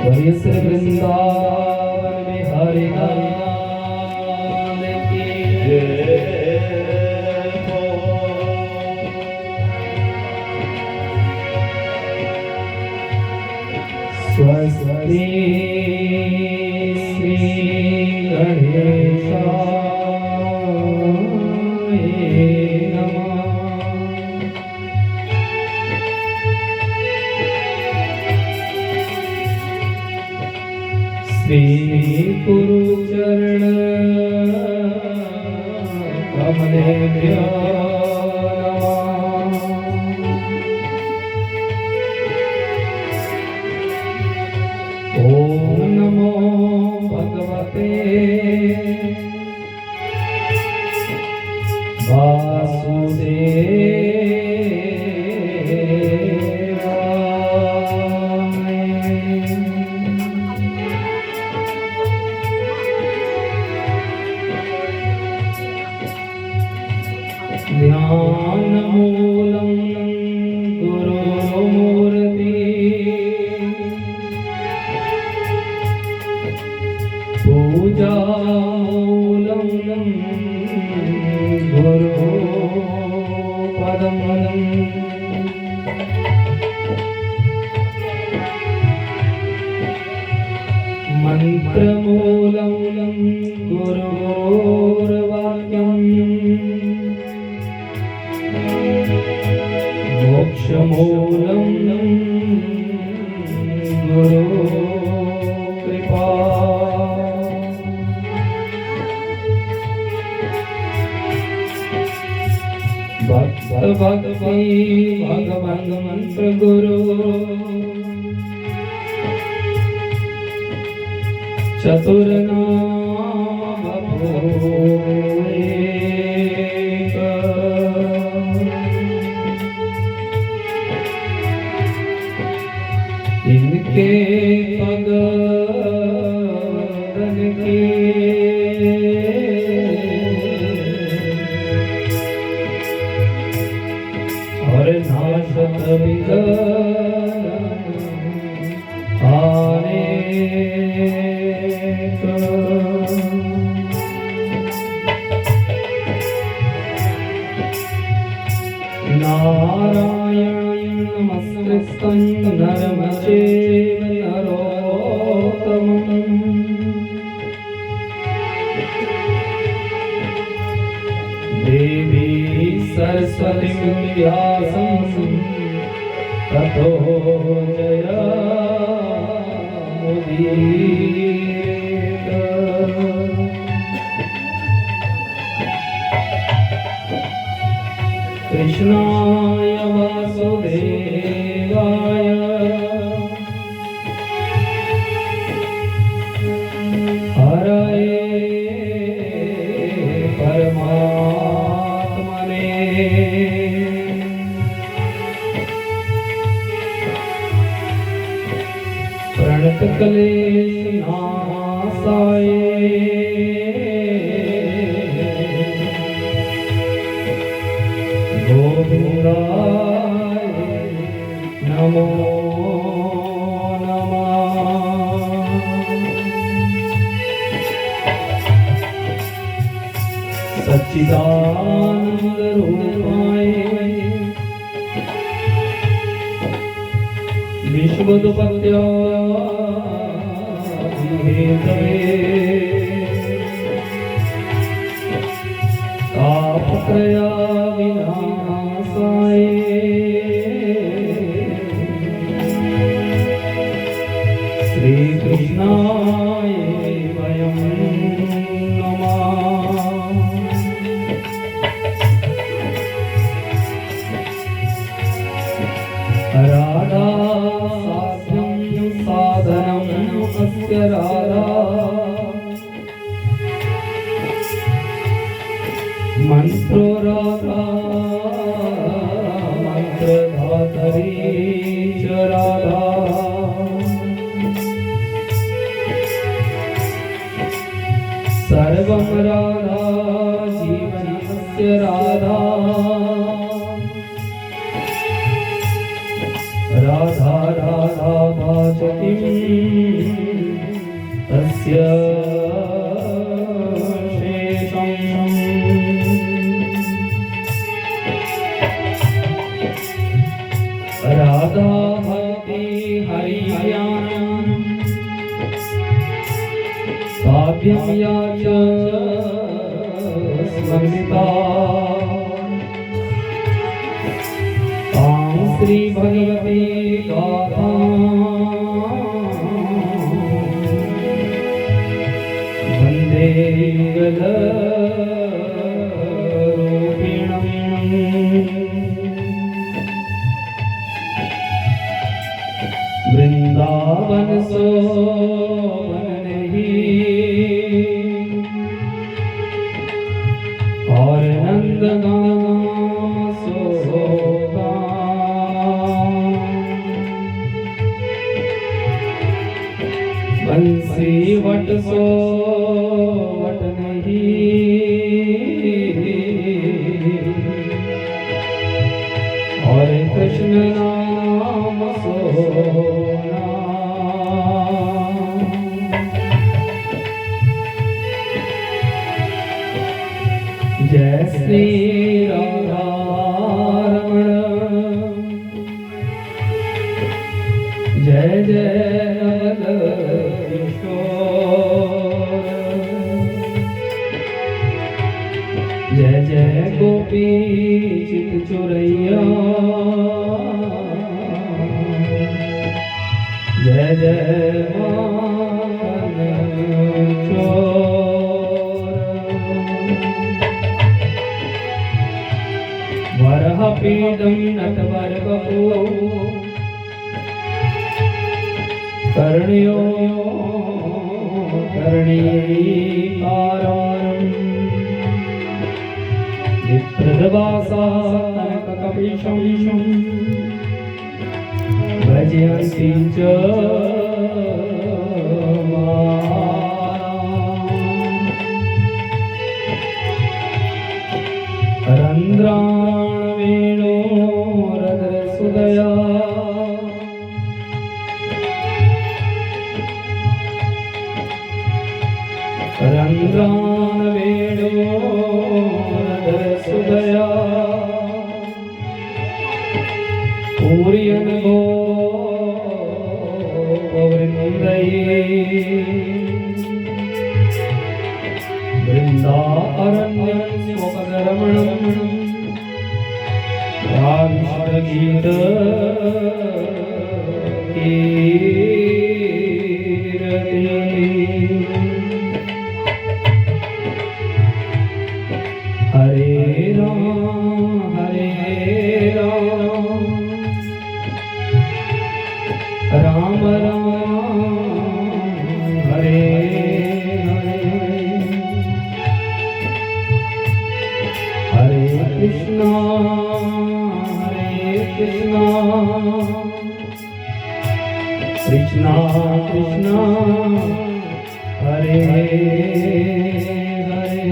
हरि से वृंदावन में हरि नाम की जय हो। स्वस्ति श्री गणेशाय श्री गुरुचरण कमलेभ्यो नमः। ओम नमो भगवते वासुदेवाय। ध्यानमूलं गुरुमूर्ति पूजामूलं गुरुपदं मन्त्रमूलं गुरुर्वाक्यम् मोक्षमूलं गुरु कृपा। भक्त भक्ति भगवान मंत्र गुरु चतुर्नाम एक। इनके भगवान की और नाशक विघ्न अनेक। नारायण नमस्कृतं नरं चैव नरोत्तमं देवी सरस्वतीं व्यासं ततो जयमुदीरयेत्। कृष्णाय वासुदेवाय हरये परमात्मने प्रणतक्लेशनाशाय गोविन्दाय नमो नमः। सच्चिदानंद रूपाय विश्वोत्पत्त्यादिहेतवे तापत्रयविनाशाय श्रीकृष्णाय वयं नमः। राधा साध्यं साधनं अस्य राधा मंत्रो राधा मंत्रधातरी च राधा। सर्वं राधा जीवनस्य राधा राधा राधा भाजती भाग्यं या च स्मृता तां श्री भगवती गाथा वन्दे वृंदावन सोवन नहीं और नंदगाम सोगा बंसी वट सोवट नहीं और कृष्ण नाम सोना जय श्री राधा रमण जय जय किशोर जय जय गोपी चित चुरैया जय जय मोहन चोर वरहपीडं नटवरवपु कर्ण्यो कर्णीकारं विप्रदवासा कनककपिशं भजन्ति च रंद्राण वेणो रदसुदया रंद्राण वेणो रदसुदया पूर्यन गो वृंदारण्यं स्वपदरमणं राविष्टगीत कीरति हरे राम राम राम हरे हरे कृष्णा कृष्णा कृष्णा हरे हरे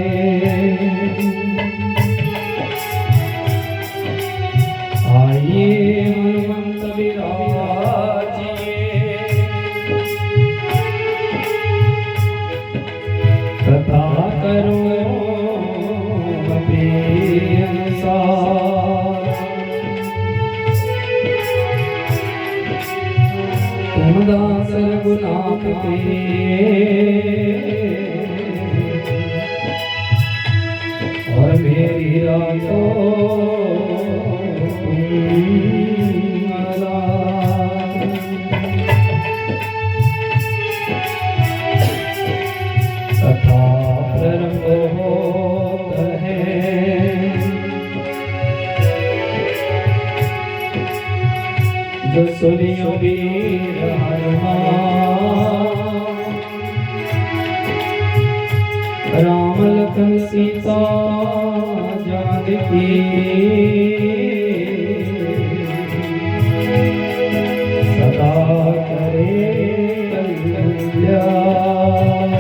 आइए हनुमंत विराजिए कथा करो तुम दास रघुनाथ के और मेरी रातो कथा प्रारंभ होता है जो सुनियो वीर राम लखन सीता जानकी सदा करे कल्याण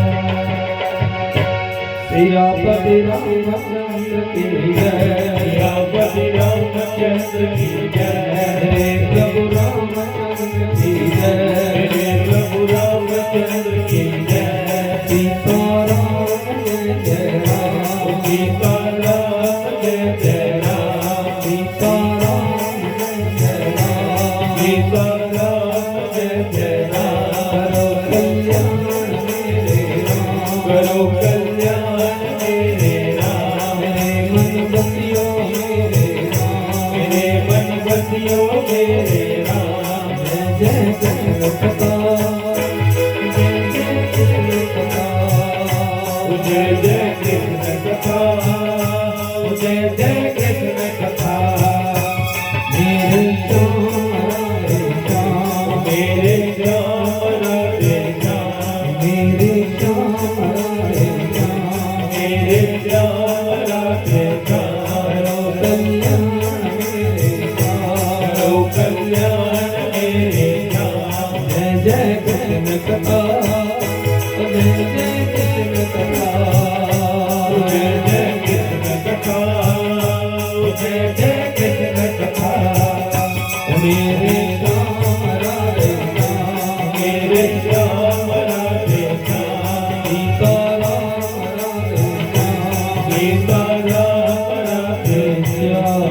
सियापति रामचंद्र की जय सियापति रामचंद्र की जय प्रभु रामचंद्र की जय प्रभु रामचंद्र की जय सीताराम जय जय राम सीताराम जय जय राम सीताराम जय जय राम सीताराम जय जय राम करो कल्याण मेरे राम कृष्ण कथा, जय जय कृष्ण कथा, जय जय कृष्ण कथा। मेरे श्याम राधे श्याम, मेरे श्याम राधे श्याम, मेरे श्याम राधे श्याम, मेरे श्याम राधे श्याम। करो कल्याण मेरे श्याम, जय जय कृष्ण कथा, जय जय कृष्ण कथा, जय जय कृष्ण कथा, जय जय कृष्ण कथा। मेरे श्याम राधे श्याम, मेरे श्याम राधे श्याम, सीता राम राधे श्याम, सीता राम राधे श्याम।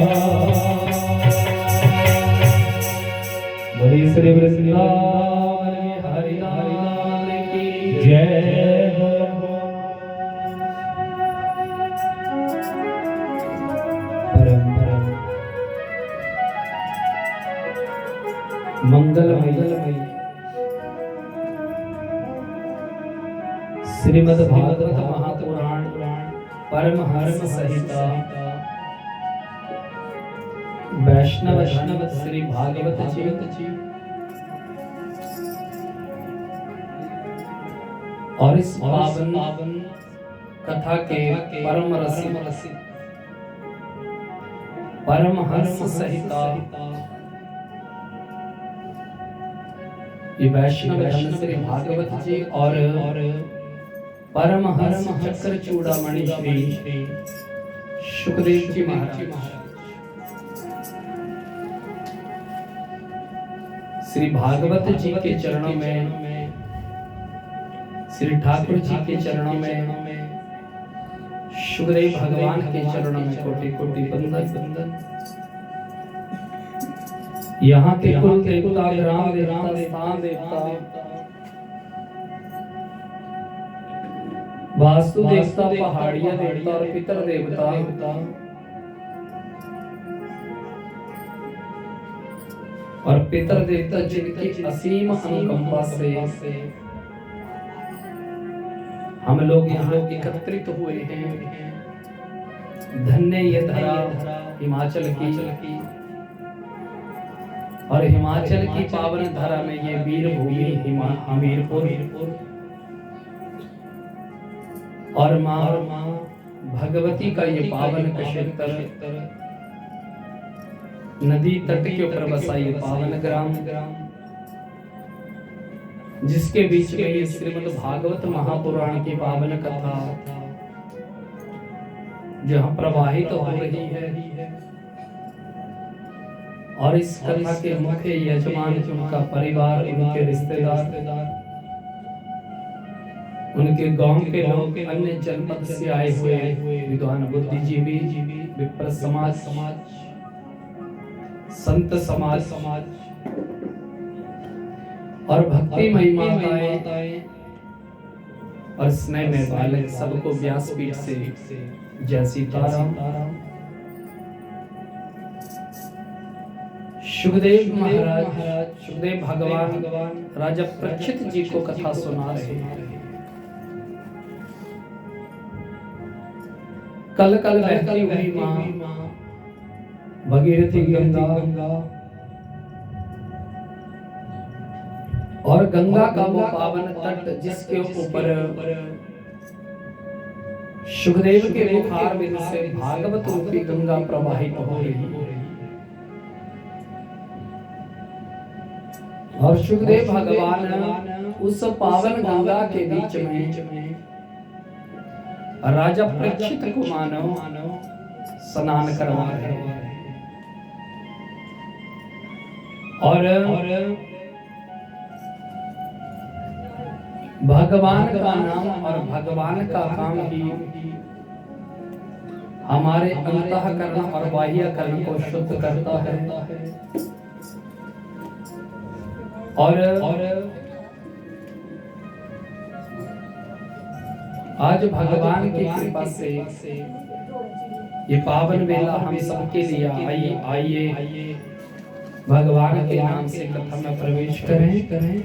बोलिए श्री वृंदावन हरि लाल की जय हो। परम परम मंगलमयी श्रीमद् भागवत महापुराण परमहंस संहिता वैष्णव श्री भागवत जी और इस पावन कथा के परम रसिक परमहंस संहिता ये वैष्णव श्री भागवत जी और परमहंस चक्र चूड़ामणि श्री सुखदेव जी महाराज श्री भागवत जी के चरणों में, श्री ठाकुर जी के चरणों में, सुखदेव भगवान के चरणों में कोटि कोटि वंदन। यहाँ के कुल देवता, ग्राम देवता, स्थान देवता, वास्तु देवता, पहाड़िया देवता और पितर देवता, और पितर देवता जिनकी असीम अनुकंपा से हम लोग यहाँ एकत्रित हुए हैं। धन्य ये धरा हिमाचल की, और हिमाचल की पावन धरा में ये वीर भूमि हमीरपुर और माँ भगवती का ये पावन क्षेत्र, नदी तट के ऊपर बसा ये पावन ग्राम, जिसके बीच में ये श्रीमद् भागवत महापुराण की पावन कथा जहाँ प्रवाहित हो रही है। और इस कथा के मुख्य यजमान, उनका परिवार, उनके रिश्तेदार, उनके गांव के लोग, अन्य जनपद से आए हुए विद्वान बुद्धिजीवी, विप्र समाज, संत समाज और भक्ति महिमाताएं और स्नेह में बालक सबको व्यासपीठ से जय सीताराम। सुखदेव महाराज, सुखदेव भगवान राजा परीक्षित जी को कथा सुना रहे हैं। कल कल बहती हुई माँ भगीरथी गंगा और गंगा का वो पावन तट जिसके ऊपर सुखदेव के मुखार बिंदु से भागवत रूपी गंगा प्रवाहित हो रही है। और सुखदेव भगवान उस पावन गंगा के बीच में राजा परीक्षित को मानो स्नान करवा रहे हैं। और भगवान का नाम और भगवान का काम ही हमारे अंतःकरण और बाह्यकरण को शुद्ध करता है। और आज भगवान की कृपा से ये पावन वेला हम सबके लिए आइए भगवान के नाम से कथा में प्रवेश करें।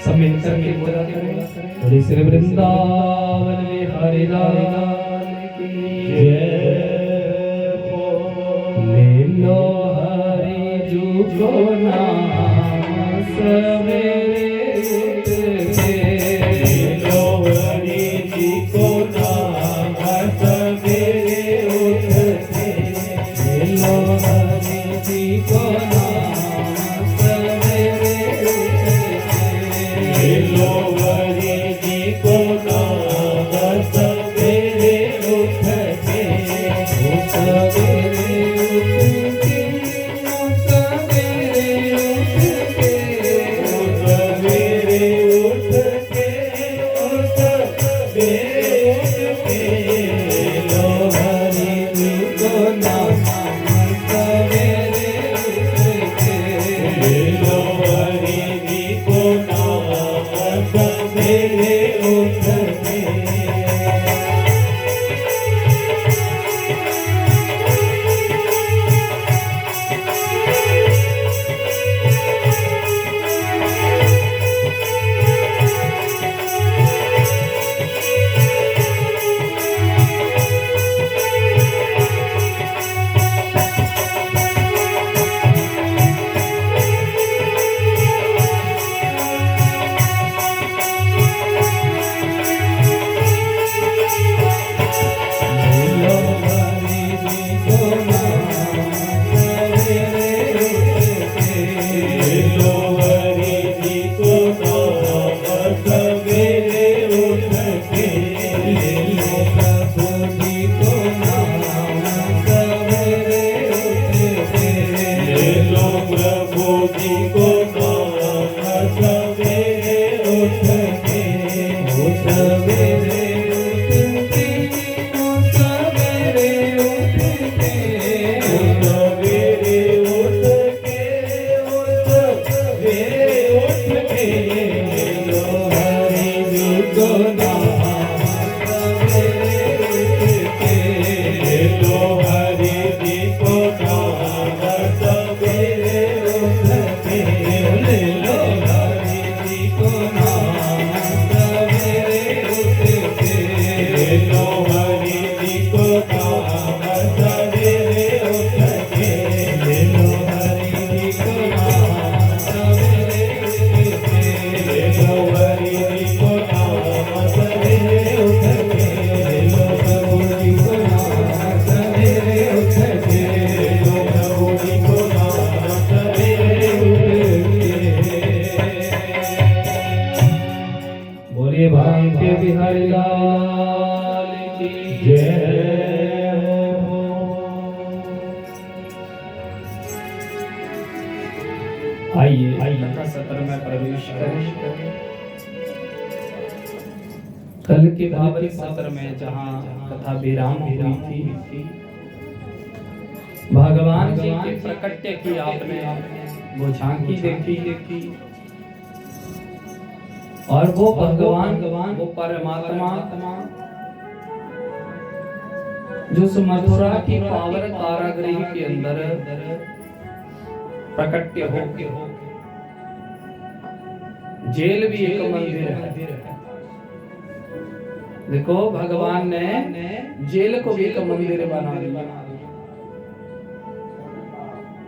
सब मिलकर के बोला करें, बोले श्री वृंदावन बिहारी लाल की जय। ले लो हरि जू को नाम सवेरे उठ के, ले लो हरि जी को नाम सवेरे उठ के, ले लो हरि जी को नाम सवेरे उठ के, ले लो हरि जी को नाम सवेरे उठ के, सवेरे उठ के, सवेरे उठ के, सवेरे उठ के, सवेरे उठ के, लो हरि जी को नाम सवेरे उठ के, लो हरि जी को नाम सवेरे उठ के। भाग्य बिहारी लाल की जय हो। आइए कथा सत्र में प्रवेश करें। कल के भावरी सत्र में जहाँ कथा विराम हुई थी, भगवान जी के प्रकट्य की आपने वो झांकी देखी और वो भगवान वो परमात्मा जो मथुरा की पावन कारागृह के अंदर प्रकट्य हो। जेल भी एक मंदिर है। देखो भगवान ने जेल को भी एक मंदिर बना दिया।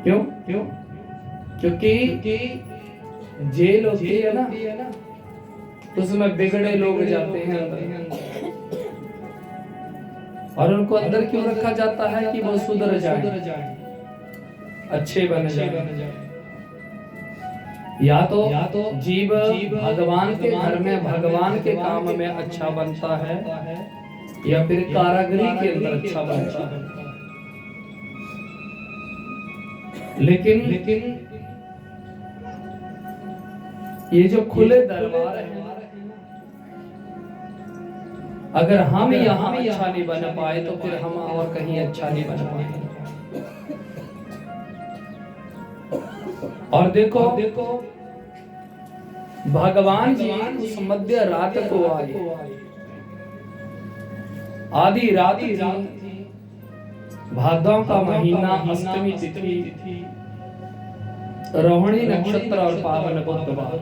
क्यों? क्योंकि जेल होती है ना, उसमें बिगड़े लोग जाते हैं और उनको अंदर क्यों रखा जाता है कि वो सुधर जाए, अच्छे बन जाए। या तो जीव भगवान के घर में भगवान के काम में अच्छा बनता है, या फिर कारागृह के अंदर अच्छा बनता है। लेकिन ये जो खुले दरबार है, अगर हम यहाँ अच्छा नहीं बन पाए तो फिर हम और कहीं अच्छा नहीं बन पाएंगे। और देखो भगवान जी उस मध्य रात को आए, आधी रात थी, भादों का महीना, अष्टमी तिथि, रोहिणी नक्षत्र और पावन बुधवार।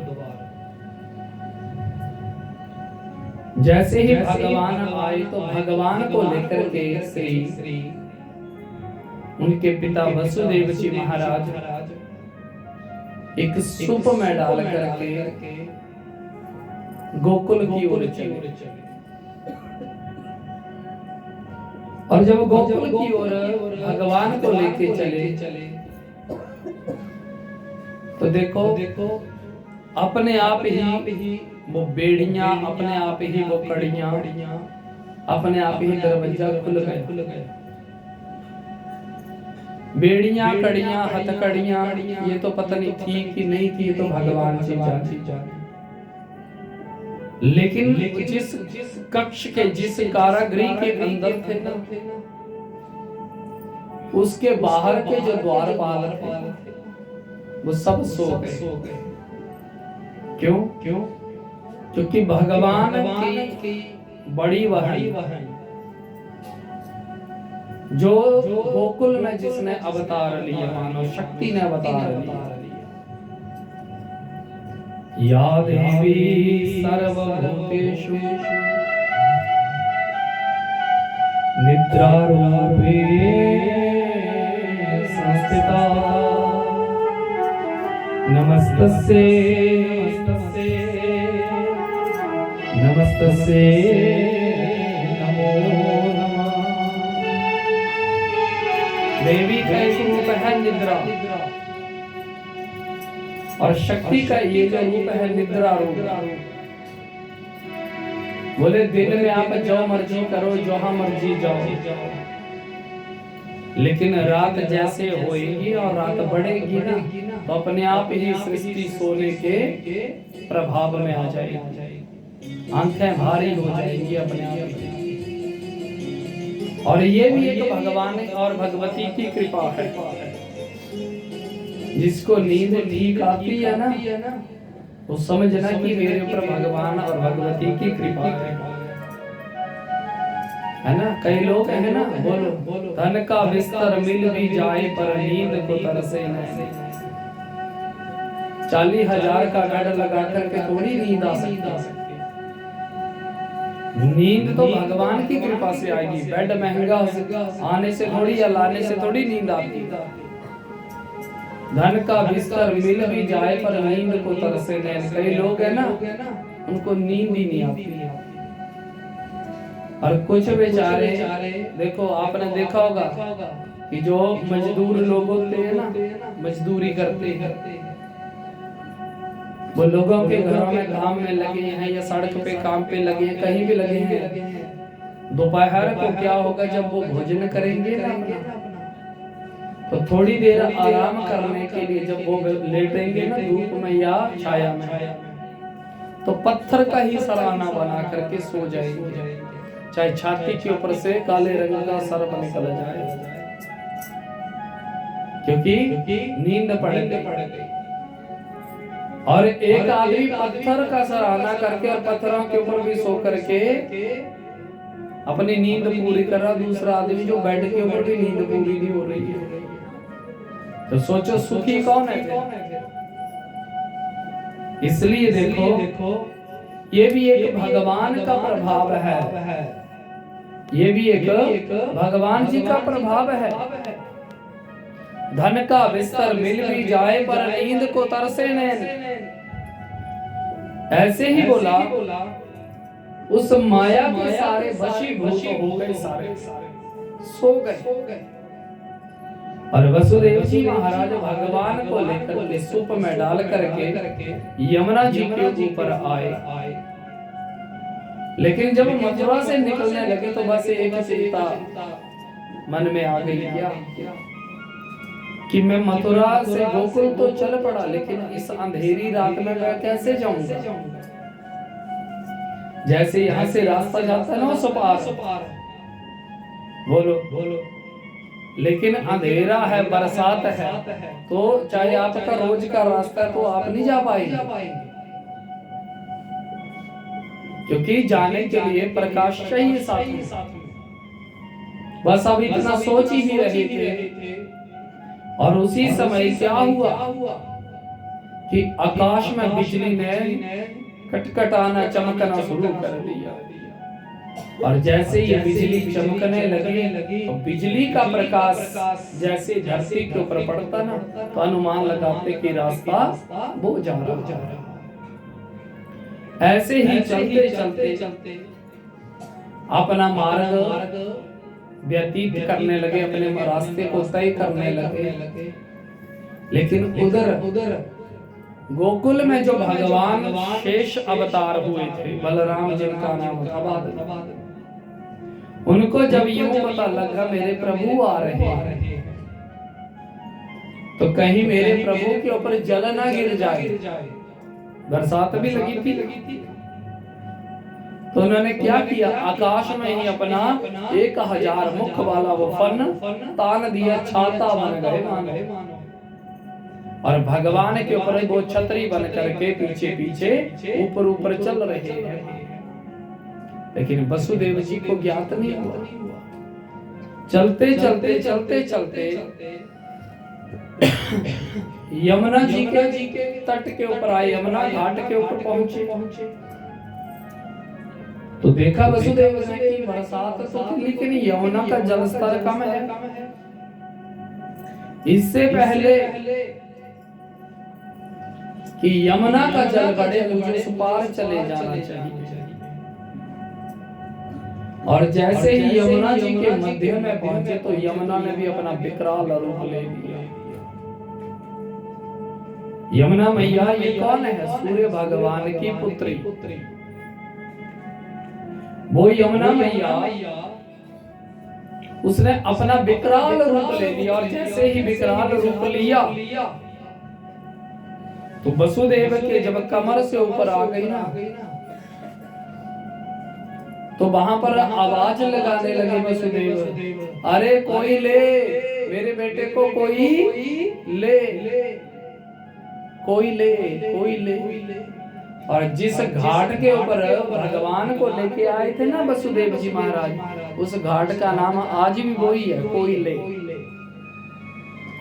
जैसे ही भगवान आए तो भगवान को लेकर के श्री उनके पिता वसुदेव जी महाराज एक सूप में डाल करके गोकुल की ओर चले। और जब गोकुल की ओर भगवान को लेके चले तो देखो अपने आप ही वो बेड़ियां, अपने आप ही वो कड़ियां, अपने आप ही दरवाजा खुल गए। बेड़ियां, कड़ियां, हथकड़ियां, ये तो पता नहीं थी कि नहीं थी, तो भगवान जी जाने। लेकिन जिस कक्ष के, जिस कारागृह के अंदर थे ना, उसके बाहर के जो द्वारपाल थे वो सब सो गए। क्यों? क्योंकि भगवान की बड़ी वहन जो गोकुल में जिसने अवतार लिया, मानव शक्ति ने अवतार लिया। या देवी सर्वभूतेषु निद्रारूपे संस्थिता नमस्तस्यै नमो नमः। देवी का एक रूप है निद्रा, और शक्ति का ये जो रूप है निद्रा रूप। बोले दिन में आप जो मर्जी करो, जहां मर्जी जाओ, लेकिन रात जैसे होएगी और रात बढ़ेगी ना, तो अपने आप ही सृष्टि सोने के प्रभाव में आ जाएगी, आंखें भारी हो जाएंगी अपने आप ही। और ये भी एक भगवान और भगवती की कृपा है। जिसको नींद ठीक आती है ना, वो समझना कि मेरे ऊपर भगवान और भगवती की कृपा है ना। कई लोग है ना, बोलो धन का बिस्तर मिल भी जाए पर नींद को तरसे नहीं। 40,000 का बेड लगा करके थोड़ी नींद आ सकती। नींद तो भगवान की कृपा से आएगी। बेड महंगा आने से थोड़ी या लाने से थोड़ी नींद आती। धन का बिस्तर मिल भी जाए पर नींद को तरसे नहीं। कई लोग है ना, उनको नींद ही नहीं आती। और कुछ बेचारे, देखो आपने देखा होगा कि जो मजदूर लोग होते हैं ना, मजदूरी करते हैं, वो लोगों के घरों में काम में लगे हैं या सड़क पे काम पे लगे हैं, कहीं भी लगे हैं। दोपहर को क्या होगा, जब वो भोजन करेंगे ना तो थोड़ी देर आराम करने के लिए जब वो लेटेंगे ना धूप में या छाया में, तो पत्थर का ही सराहना बना करके सो जाएंगे, चाहे छाती के ऊपर से काले रंग का सर्प निकल जाए, क्योंकि नींद पड़ गई। और एक आदमी पत्थर का सराहना करके और पत्थरों के ऊपर भी सो करके अपनी नींद पूरी कर रहा, दूसरा आदमी जो बेड के ऊपर भी नींद पूरी नहीं हो रही है। तो सोचो सुखी कौन है? इसलिए देखो ये भी एक भगवान का प्रभाव है, ये भी एक भगवान जी का प्रभाव है। धन का बिस्तर मिल भी जाए पर नींद को तरसे नहीं। ऐसे ही बोला, उस माया के सारे वशीभूत हो गए, सारे सो गए। और वसुदेव जी महाराज भगवान को लेकर के सूप में डाल करके यमुना जी के ऊपर आए। लेकिन जब मथुरा से निकलने लगे तो बस एक चिंता मन में आ गई, क्या कि मैं मथुरा से गोकुल तो चल पड़ा, लेकिन इस अंधेरी रात में मैं कैसे जाऊंगा? जैसे यहाँ से रास्ता जाता है ना सुपार, बोलो, लेकिन अंधेरा है, बरसात है, तो चाहे आपका रोज का रास्ता तो आप नहीं जा पाएंगे, क्योंकि जाने के लिए प्रकाश चाहिए साथ में। बस अब इतना सोच ही रहे थे। और उसी समय क्या हुआ, कि आकाश में बिजली ने कटकटाना चमकना शुरू कर दिया। और जैसे ही बिजली चमकने लगी तो बिजली का प्रकाश जैसे धरती के ऊपर पड़ता ना, तो अनुमान लगाते कि रास्ता वो जा रहा है। ऐसे ही चलते चलते अपना मार्ग व्यतीत करने लगे, अपने रास्ते को तय करने लगे। लेकिन उधर गोकुल में जो भगवान शेष अवतार हुए थे, बलराम जिनका नाम था, उनको जब यूं पता लगा मेरे प्रभु आ रहे हैं, तो कहीं मेरे प्रभु के ऊपर जल ना गिर जाए। बरसात भी लगी थी, तो उन्होंने क्या किया, आकाश में ही अपना 1000 मुख वाला वो फन तान दिया, छाता बन गए मानो। और भगवान के ऊपर वो छतरी बन करके पीछे पीछे ऊपर चल रहे हैं। लेकिन वसुदेव जी को ज्ञात नहीं हुआ। चलते चलते यमुना जी के तट के ऊपर आए, यमुना घाट के ऊपर पहुंचे। तो देखा वसुदेव ने कि बरसात तो थी, लेकिन यमुना का जल स्तर कम है। इससे पहले कि यमुना का जल बढ़े, मुझे उस पार चले जाना चाहिए। और जैसे ही यमुना जी के मध्य में पहुंचे तो यमुना ने भी अपना विकराल रूप ले लिया। यमुना मैया ये कौन है? सूर्य भगवान की पुत्री। वो यमुना मैया उसने अपना विकराल रूप ले लिया। और जैसे ही विकराल रूप लिया तो वसुदेव के जब कमर से ऊपर आ गई ना, तो वहां पर आवाज लगाने लगे वसुदेव, अरे कोई ले, मेरे बेटे को कोई ले, कोई ले, कोई ले। और जिस घाट के ऊपर भगवान को लेके आए थे ना वसुदेव जी महाराज, उस घाट का नाम आज भी वही है, कोयले।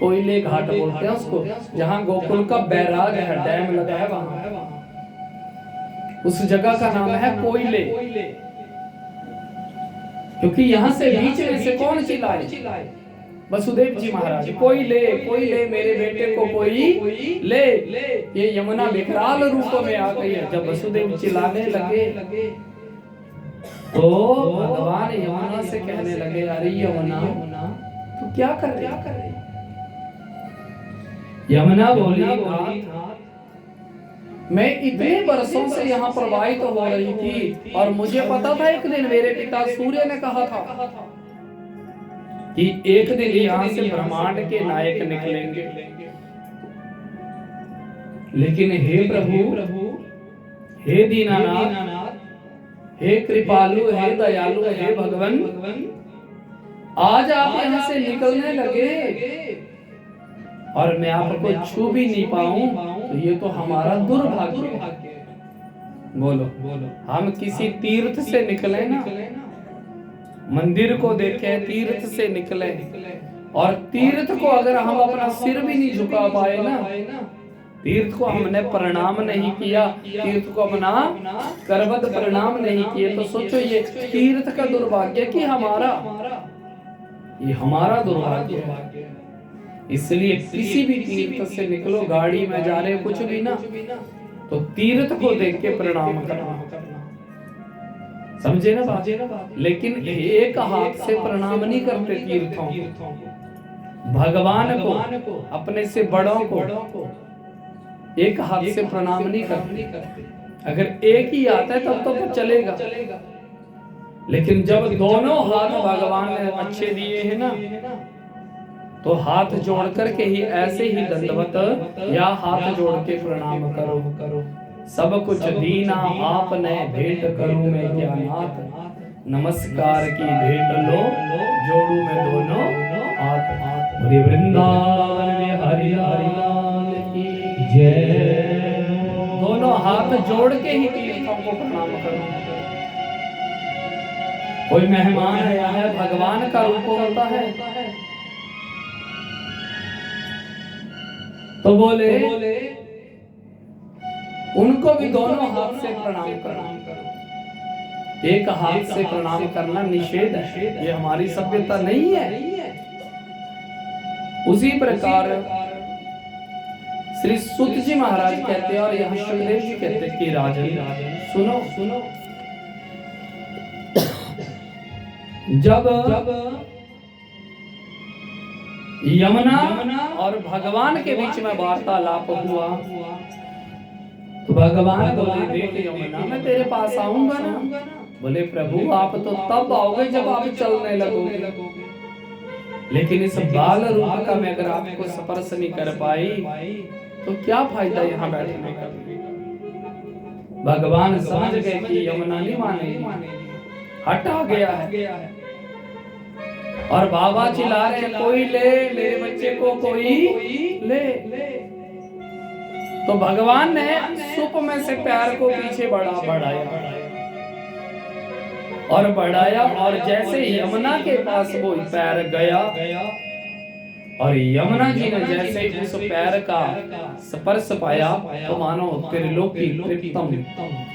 कोयले घाट बोलते हैं उसको, जहाँ गोकुल का बैराग है, डैम लगा है वहां, उस जगह का नाम है कोयले। क्योंकि यहाँ से बीच में से कौन चिल्लाए? वसुदेव जी महाराज, कोई ले मेरे बेटे को कोई ले। ये यमुना विकराल रूप में आ गई है। जब वसुदेव चिल्लाने लगे तो भगवान यमुना से कहने लगे, अरे यमुना तू क्या कर रही? यमुना बोली, मैं इतने वर्षों से यहाँ प्रवाहित हो रही थी और मुझे पता था एक दिन मेरे पिता सूर्य ने कहा था कि एक दिन यहाँ से ब्रह्मांड के नायक निकलेंगे। लेकिन हे प्रभु, हे दीनानाथ, हे कृपालु, हे दयालु, हे भगवान, आज आप यहाँ से निकलने लगे और मैं आपको छू भी नहीं पाऊं, तो ये तो हमारा दुर्भाग्य है। बोलो, हम किसी तीर्थ से निकले ना, मंदिर को देखे, तीर्थ से निकले, और तीर्थ को अगर हम अपना सिर भी नहीं झुका पाए ना, तीर्थ को हमने प्रणाम नहीं किया, तीर्थ को अपना करवत प्रणाम नहीं किए, तो सोचो ये तीर्थ का दुर्भाग्य कि हमारा, ये हमारा दुर्भाग्य है। इसलिए किसी भी तीर्थ से निकलो, गाड़ी में जा रहे कुछ भी ना, तो तीर्थ को देख के प्रणाम करना। समझे ना बात? लेकिन एक हाथ से प्रणाम नहीं करते तीर्थों को, भगवान को, अपने से बड़ों को एक हाथ से प्रणाम नहीं करते। अगर एक ही आता है तब तो चलेगा, लेकिन जब दोनों हाथ भगवान ने अच्छे दिए हैं ना, तो हाथ जोड़ करके ही ऐसे ही दंडवत या हाथ जोड़ के प्रणाम करो। सब कुछ दीना आपने भेंट करूं मैं ज्ञानात, नमस्कार की भेंट लो जोड़ू मैं दोनों हाथ। बोले वृंदावन में हरि लाल की जय। दोनों हाथ जोड़ के ही तीर्थों को प्रणाम करो। कोई मेहमान आया है, भगवान का रूप होता है, तो बोले उनको भी दोनों हाथ से प्रणाम करो। एक हाथ से प्रणाम करना निषेध है, ये हमारी सभ्यता नहीं है। उसी प्रकार श्री सुत जी महाराज कहते हैं और यहाँ सुखदेव जी कहते हैं कि राजन सुनो सुनो, जब यमुना और भगवान के बीच में वार्तालाप हुआ तो भगवान बोले देख यमुना मैं तेरे पास आऊंगा ना। बोले प्रभु आप तो तब आओगे जब आप चलने लगोगे, लेकिन इस बाल रूप का मैं अगर आपको स्पर्श नहीं कर पाई तो क्या फायदा यहाँ बैठने का। भगवान समझ गए कि यमुना नहीं मानेगी, हटा गया है। और बाबा चिल्ला रहे हैं कोई ले मेरे बच्चे को, कोई ले। तो भगवान ने सुप में से पैर को पीछे बढ़ाया और बढ़ाया, और जैसे यमुना के पास वो पैर गया और यमुना जी ने जैसे उस पैर का स्पर्श पाया तो मानो त्रिलोकी तृप्तम,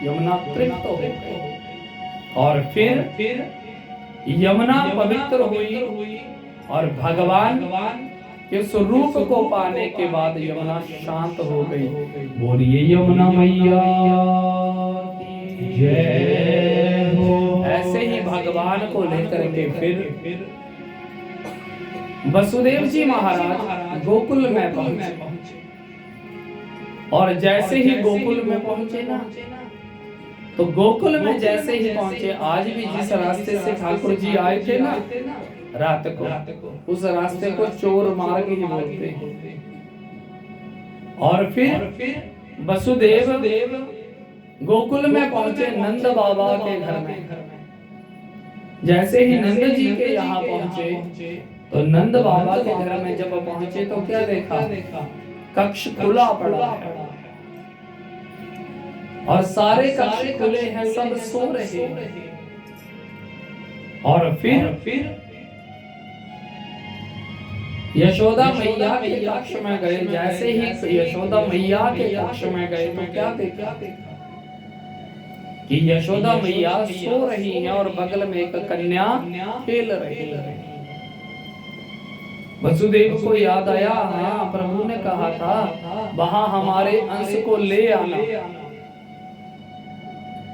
यमुना तृप्त हो गई। और फिर यमुना पवित्र हुई और भगवान के स्वरूप को पाने के बाद यमुना शांत हो गई। बोलिए यमुना मैया जय हो। ऐसे ही भगवान को लेकर के फिर वसुदेव जी महाराज गोकुल में पहुंचे, और जैसे ही गोकुल में पहुंचे ना तो गोकुल में जैसे ही पहुंचे, आज भी जिस रास्ते से ठाकुर जी आए थे ना रात को, उस रास्ते को चोर मार्ग ही बोलते हैं। और फिर वसुदेव गोकुल में पहुंचे नंद बाबा के घर में। जैसे ही नंद जी के यहाँ पहुंचे तो नंद बाबा के घर में जब पहुंचे तो क्या देखा, कक्ष खुला पड़ा है और सारे कक्ष खुले हैं, सब सो रहे हैं। और फिर यशोदा मैया के कक्ष में गए। जैसे ही यशोदा मैया के कक्ष में गए तो क्या देखा कि यशोदा मैया सो रही हैं और बगल में एक कन्या खेल रही है। वसुदेव को याद आया, हाँ प्रभु ने कहा था वहां हमारे अंश को ले आना।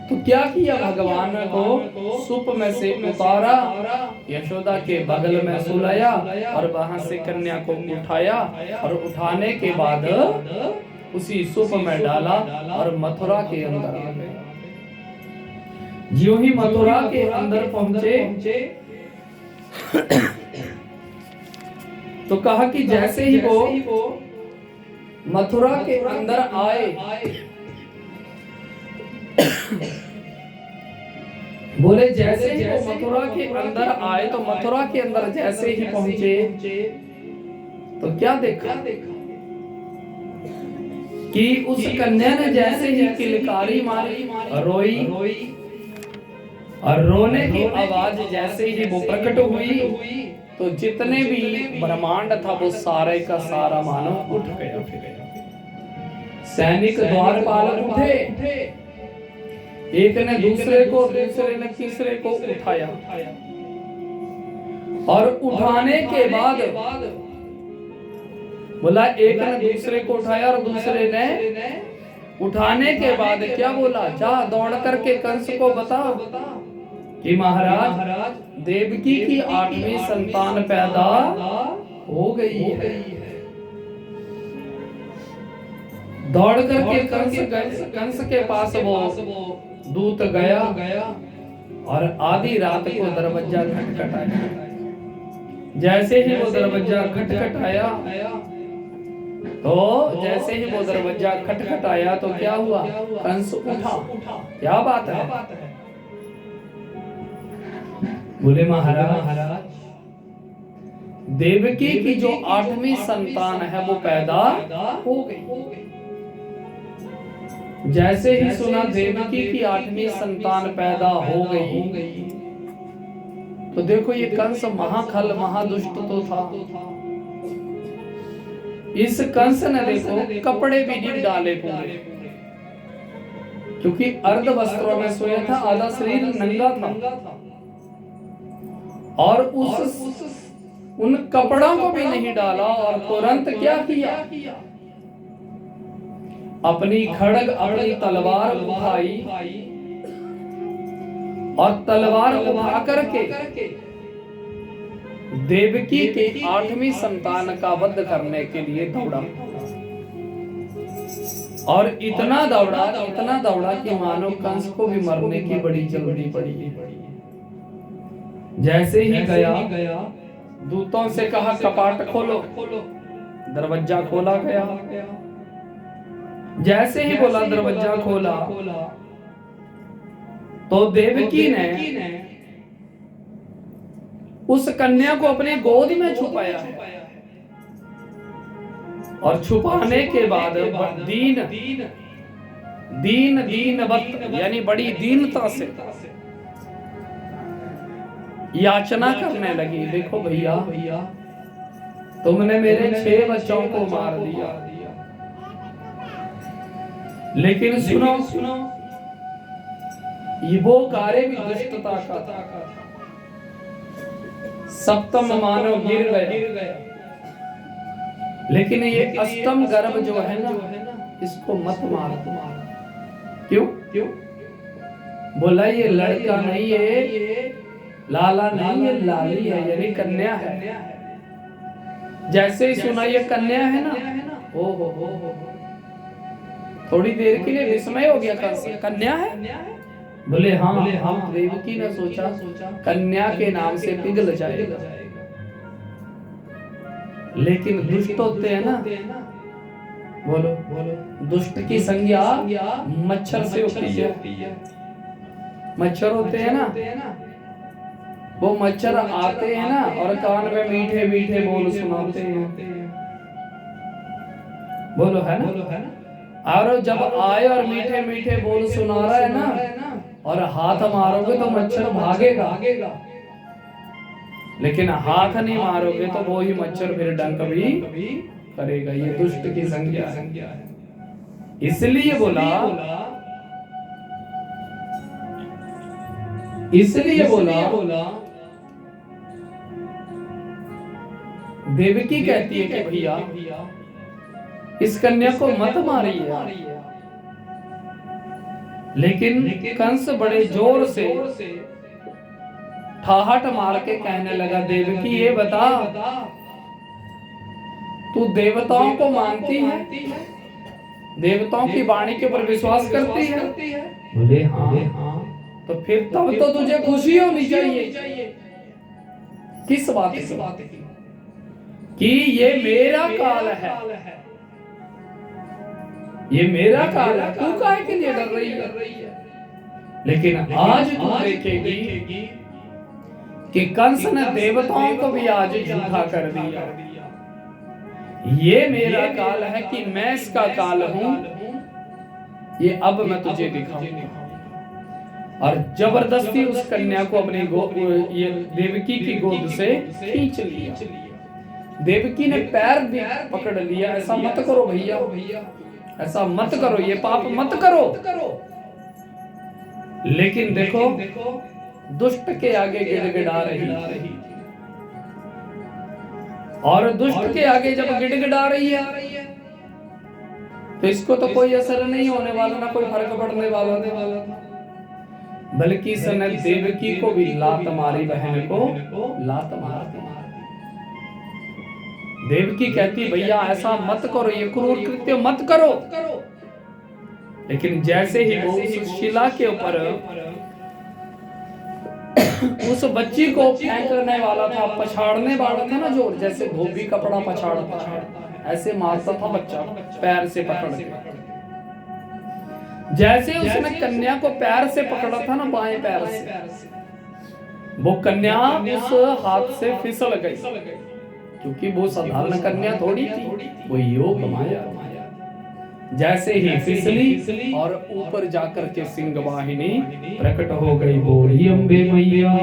तो क्या किया, भगवान को सुप में से उतारा, यशोदा के बगल में सुलाया और वहां से कन्या को उठाया और उठाने के बाद उसी सुप में डाला और मथुरा के अंदर आ गए। ज्यों ही मथुरा के अंदर पहुंचे तो कहा कि जैसे ही वो मथुरा के अंदर आए बोले जैसे ही वो मथुरा के अंदर आए तो मथुरा के अंदर जैसे ही पहुंचे तो क्या देखा कि उस कन्या ने जैसे ही किलकारी मारी, रोई और रोने की आवाज जैसे ही वो प्रकट हुई तो जितने भी ब्रह्मांड था वो सारे का सारा मानव उठ गया। सैनिक द्वारपाल उठे, एक ने दूसरे को, दूसरे ने तीसरे को उठाया और उठाने के बाद बोला, एक ने दूसरे को उठाया और दूसरे ने उठाने के बाद क्या बोला, जा दौड़ करके कंस को बता कि महाराज देवकी की 8वीं संतान पैदा हो गई है। दौड़ करके कंस के पास वो दूत गया और आधी रात को दरवाजा खटखटाया। जैसे ही वो दरवाजा खटखटाया तो जैसे ही वो दरवाजा खटखटाया तो क्या हुआ, कंस उठा। क्या बात है, बोले महाराज देवकी की जो 8वीं संतान है वो पैदा हो गई। जैसे ही सुना देवकी की 8वीं संतान पैदा हो गई तो देखो ये कंस महाखल महादुष्ट तो था। इस कंस ने देखो कपड़े भी नहीं डाले पूरे, क्योंकि अर्ध वस्त्रों में सोया था, आधा शरीर नंगा था, और उन कपड़ों को भी नहीं डाला, और तुरंत क्या किया, अपनी खड्ग अपनी तलवार उठाई, और तलवार उठा करके देवकी के 8वीं संतान का वध करने के लिए दौड़ा, और इतना दौड़ा कि मानो कंस को भी मरने की बड़ी जल्दी पड़ी। जैसे ही गया, दूतों से कहा कपाट खोलो, दरवाजा खोला गया। जैसे ही बोला दरवाजा खोला, तो देवकी ने उस कन्या को अपने गोद में छुपाया है, और छुपाने के बाद दीनवत यानी बड़ी दीनता से याचना करने लगी। देखो भैया, तुमने मेरे 6 बच्चों को मार दिया, लेकिन सुनो, ये वो कार्य भी दुष्टता का था। सप्तम मानव गिर गया, लेकिन ये अष्टम गर्भ जो है ना, इसको मत मार। क्यों? बोला ये लड़का नहीं है, लाला नहीं है, लाली है, यानी कन्या है। जैसे ही सुना ये कन्या है ना, हो थोड़ी देर के लिए विस्मय हो गया, कन्या है? बोले हाँ, हम देवकी ने सोचा कन्या के नाम से पिघल जाएगा, लेकिन दुष्ट होते हैं ना, बोलो दुष्ट की संज्ञा मच्छर से होती है। मच्छर होते हैं ना, वो मच्छर आते हैं ना, और कान में मीठे मीठे बोल सुनाते हैं, बोलो है ना। और जब आए और मीठे मीठे बोल सुना रहा है ना, और हाथ मारोगे तो मच्छर भागेगा, लेकिन हाथ नहीं मारोगे तो वो ही मच्छर फिर डंक भी करेगा। ये दुष्ट की संज्ञा है। इसलिए बोला देवकी कहती है कि भैया इस कन्या को मत मारिए, लेकिन कंस बड़े जोर से ठाहट मार के कहने लगा, देवकी ये बता, तू देवताओं को मानती है, देवताओं की वाणी के ऊपर विश्वास करती है? बोले हाँ। तो फिर तब तो तुझे खुशी होनी चाहिए। किस बात की? कि ये मेरा काल है, ये मेरा काल है, तू काहे के लिए डर रही है? लेकिन आज तू देखेगी कि कंस ने देवताओं को भी आज झूठा कर दिया। ये मेरा काल है कि मैं इसका काल हूं, ये अब मैं तुझे दिखाऊंगा। और जबरदस्ती उस कन्या को अपनी ये देवकी की गोद से खींच लिया। देवकी ने पैर भी पकड़ लिया, ऐसा मत करो भैया, ऐसा मत करो, ये पाप मत करो। लेकिन देखो दुष्ट के आगे गिड़गिड़ा रही, और दुष्ट के आगे जब गिड़गिड़ा रही है तो इसको तो कोई असर नहीं होने वाला, ना कोई फर्क पड़ने वाला था, बल्कि इसने देवकी को भी लात मारी, बहन को लात मार दी। देवकी कहती भैया ऐसा मत करो, ये क्रूर कृत्य मत करो। लेकिन जैसे ही वो उस शिला के ऊपर उस बच्ची को फेंकने वाला था, पछाड़ने वाला था ना, जो जैसे धोबी कपड़ा पछाड़ता है, ऐसे मारता था बच्चा पैर से पकड़ के। जैसे उसने कन्या को पैर से पकड़ा था ना, बाएं पैर से, वो कन्या उस हाथ से फिसल गई, क्योंकि वो साधारण कन्या थोड़ी थी, वो योग माया। जैसे ही फिसली और ऊपर जाकर के सिंह वाहिनी प्रकट हो गई। बोली अम्बे मैया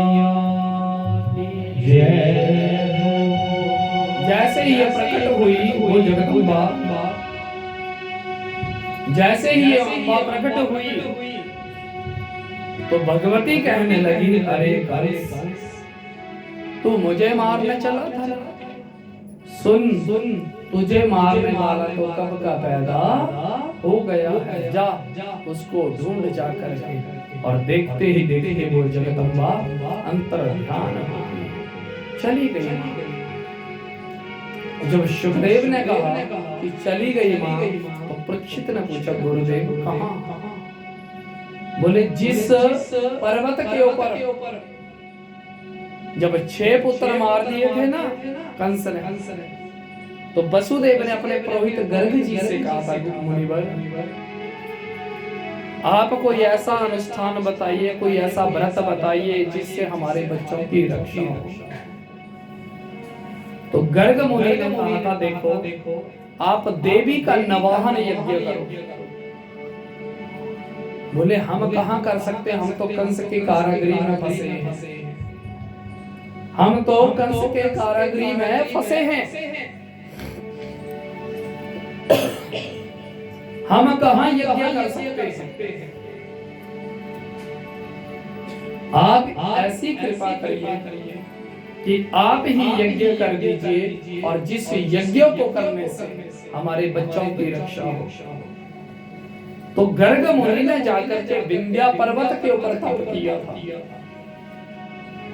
जैसे ही ये प्रकट हुई वो जगदम्बा, जैसे ही ये अम्बा प्रकट हुई तो भगवती कहने लगी, अरे कंस, तू मुझे मारने चला था? सुन सुन, तुझे मारने वाला तो कब का पैदा हो गया है। जा उसको ढूंढ जा करके। और देखते ही देखते वो जगदम्बा अंतर ध्यान चली गई मां। जब सुखदेव ने कहा कि चली गई मां, तो परीक्षित ने पूछा, गुरुदेव कहां? बोले, जिस पर्वत के ऊपर जब 6 पुत्र मार दिए थे ना कंस ने, तो वसुदेव ने अपने पुरोहित गर्ग जी से कहा था, मुनिवर आप कोई ऐसा अनुष्ठान बताइए, कोई ऐसा व्रत बताइए जिससे हमारे बच्चों की रक्षा हो। तो गर्ग मुनि ने कहा था, देखो आप देवी का नवाहन यज्ञ करो। बोले, हम कहां कर सकते, हम तो कंस के कारागृह में फंसे हैं। हम तो कंस के कारागृह में फंसे हैं। हम कहां यज्ञ कर सकते हैं? आप ऐसी कृपा करिए कि आप ही यज्ञ कर दीजिए, और जिस यज्ञ को करने से हमारे बच्चों की रक्षा हो। तो गर्ग मुनि ने जाकर के विंध्या पर्वत के ऊपर तप किया था,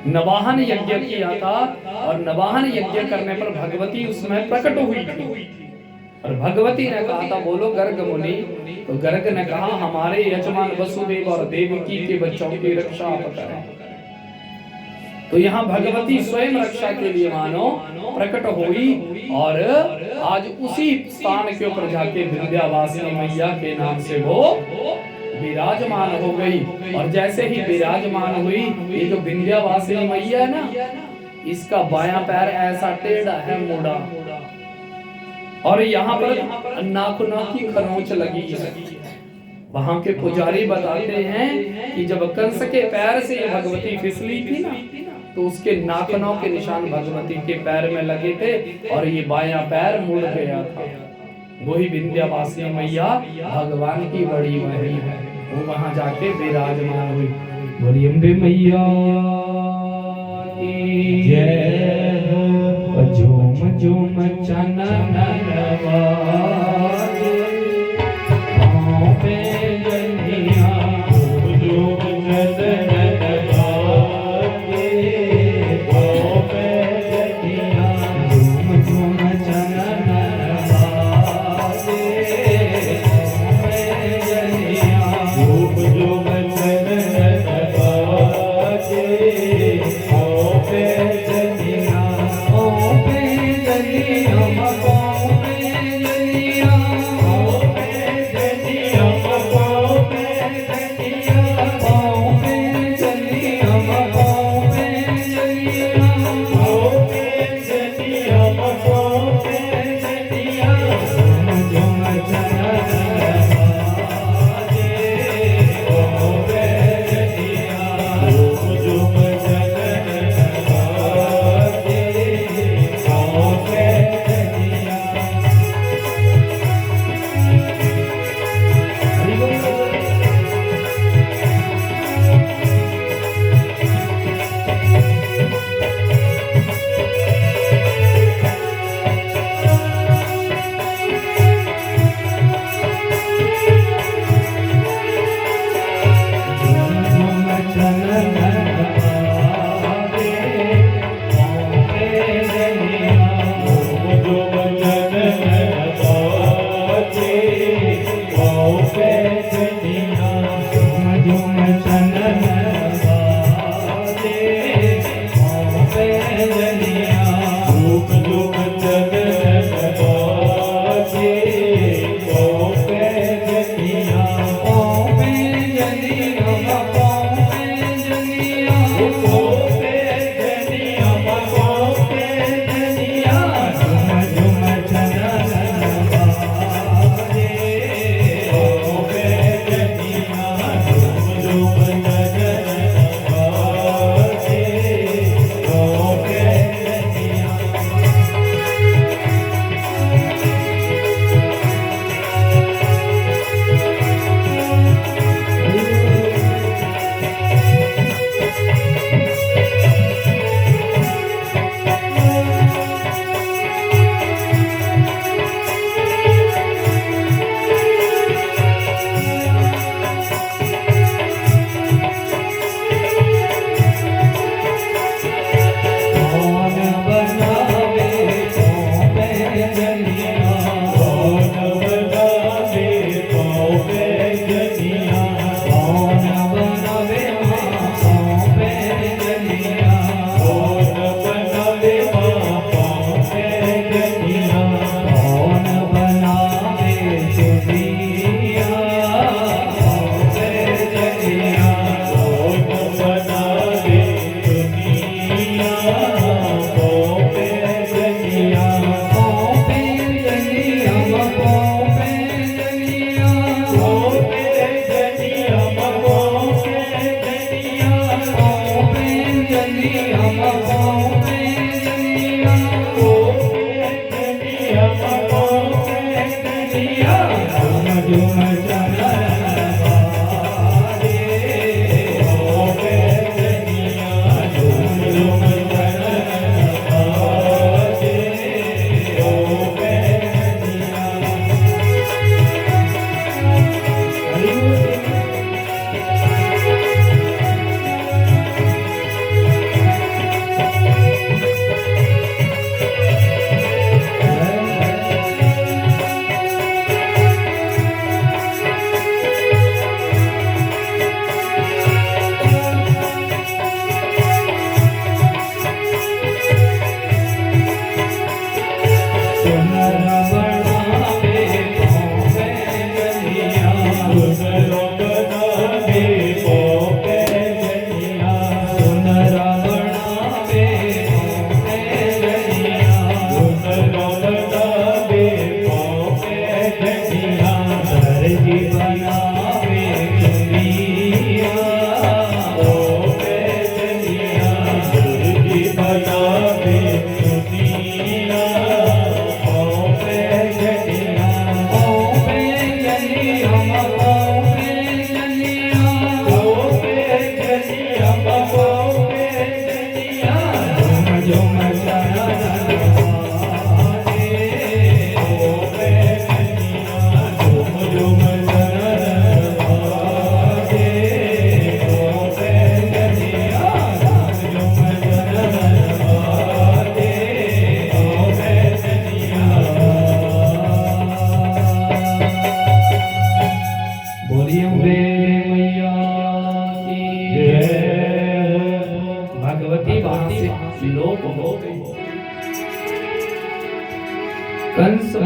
नवाहन यज्ञ किया था, और नवाहन यज्ञ करने पर भगवती उसमें प्रकट हुई थी। और भगवती ने कहा था, बोलो गर्ग मुनि। तो गर्ग ने कहा, हमारे यजमान वसुदेव और देवकी के बच्चों की रक्षा आप करें। तो यहाँ भगवती स्वयं रक्षा के लिए मानो प्रकट हुई, और आज उसी स्थान के ऊपर जाके विंध्यावासिनी मैया के नाम से वो विराजमान हो गई। और जैसे ही विराजमान हुई, ये जो विंध्यावासिनी मैया है ना, इसका बायां पैर ऐसा टेढ़ा है, मुड़ा, और यहाँ पर नाखूनों की खरोंच लगी है। वहां के पुजारी बताते हैं कि जब कंस के पैर से ये भगवती फिसली थी ना, तो उसके नाखूनों के निशान भगवती के पैर में लगे थे, और ये बायां पैर मुड़ गया था। वही विंध्यावासिनी मैया भगवान की बड़ी बहन है, वो वहां जाके विराजमान हुई। बोली अम्बे मैया की जय हो। झूम झूम चनन रवाजे, पाँव पे जलियां, झूम झूम चनन रवाजे, पाँव पे जलियां, झूम झूम चनन रवाजे, पाँव पे जलियां, झूम झूम चनन रवाजे, पाँव पे जलियां, पाँव पे जलियां, पाँव पे जलियां, पाँव पे जलियां, पाँव पे जलियां, पाँव पे जलियां, पाँव पे जलियां, पाँव पे जलियां, पाँव पे जलियां, झूम झूम चनन रवाजे, पाँव पे जलियां, झूम झूम चनन रवाजे, पाँव पे जलियां। हरि बोल।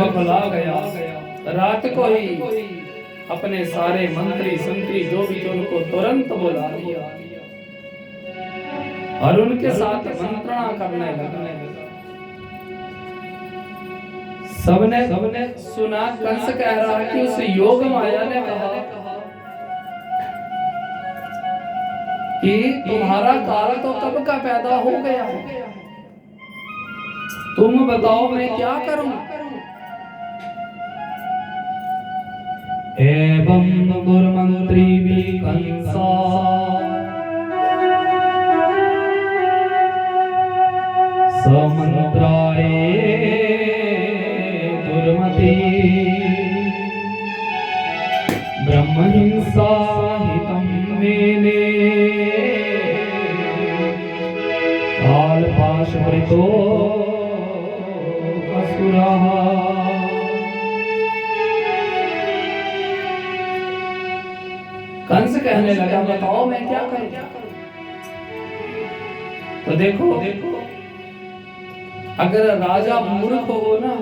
बौखला गया, रात को ही अपने सारे मंत्री संतरी जो भी थे उनको तुरंत बुला लिया और उनके साथ मंत्रणा करने लगा। सबने सुना कंस कह रहा है कि उस योग माया ने कहा कि तुम्हारा काल तो कब का पैदा हो गया है, तुम बताओ मैं क्या करूं। एवं दुर्मंत्री भी कंसा समंत्राए दुर्मति ब्रह्महिंसा हितं मेने कालपाशवृतो असुरः। कंस कहने लगा बताओ मैं क्या करूं। तो देखो अगर राजा मूर्ख हो ना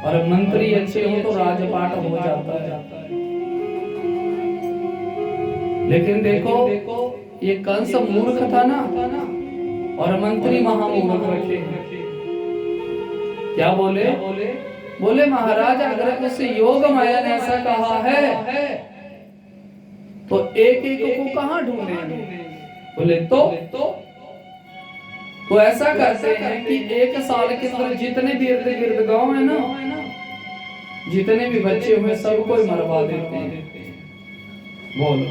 और मंत्री अच्छे हो तो राजपाट हो जाता है। लेकिन देखो ये कंस मूर्ख था ना और मंत्री महामूर्ख रखे। क्या बोले? बोले महाराज अगर उस योग माया ने ऐसा कहा है तो एक एक को कहां ढूंढेंगे। बोले तो ऐसा करते हैं कि एक साल के अंदर जितने भी इर्द गिर्द गांव है ना, जितने भी बच्चे हुए सबको मरवा देते हैं। बोलो